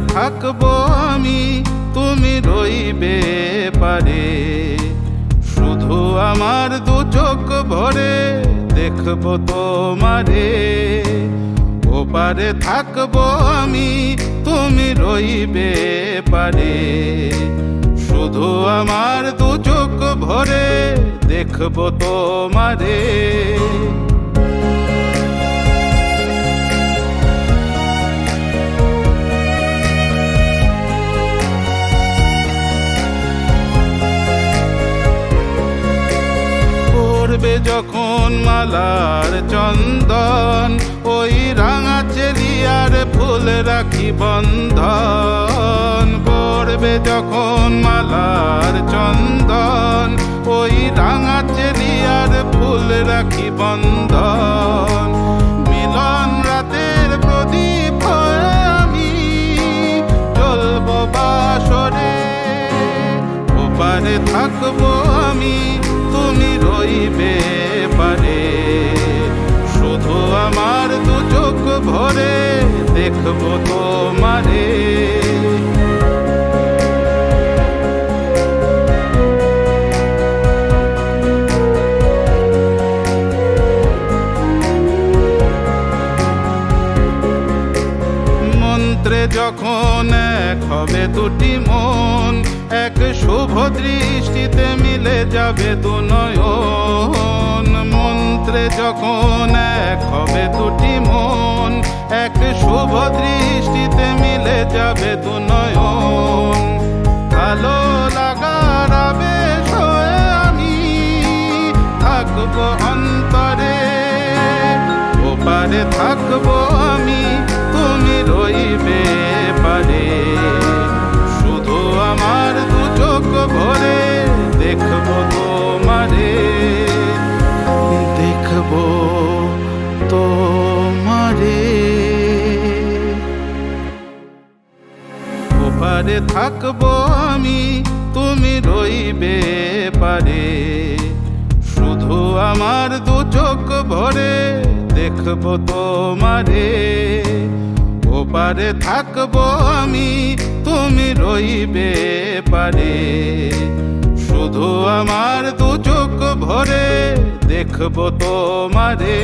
থাকবো আমি, তুমি রইবে পারে। শুধু আমার দু চোখ ভরে দেখবো তোমারে। ওপারে থাকবো আমি, তুমি রইবে পারে। শুধু আমার দু চোখ ভরে দেখবো তোমারে। পড়বে যখন মালার চন্দন, ওই রাঙা চেলিয়ার ফুল রাখি বন্ধন। পড়বে যখন মালার চন্দন, ওই রাঙা চেলিয়ার ফুল রাখি বন্ধন। মিলন রাতের প্রদীপ হয়ে আমি জ্বলবো বাসরে। ওপারে থাকবো আমি, তুমি রইবে পারে। শুধু আমার দু চোখ ভরে দেখবো তোমারে। মন্ত্রে যখন এক হবে দুটি মন, এক শুভ দৃষ্টিতে মিলে যাবে দু নয়ন। মন্ত্রে যখন এক হবে দুটি মন, এক শুভ দৃষ্টিতে মিলে যাবে দু নয়ন। ভালো লাগার আবেশ হয়ে আমি থাকবো অন্তরে। ওপারে থাকবো আমি, তুমি রইবে পারে। শুধু আমার দু চোখ ভরে দেখবো তোমারে। দেখবো তোমারে। ওপারে থাকবো আমি, তুমি রইবে পারে। শুধু আমার দু চোখ ভরে দেখবো তোমারে। ওপারে থাকবো আমি, তুমি রইবে পারে। শুধু আমার দু চোখ ভরে দেখবো তোমারে।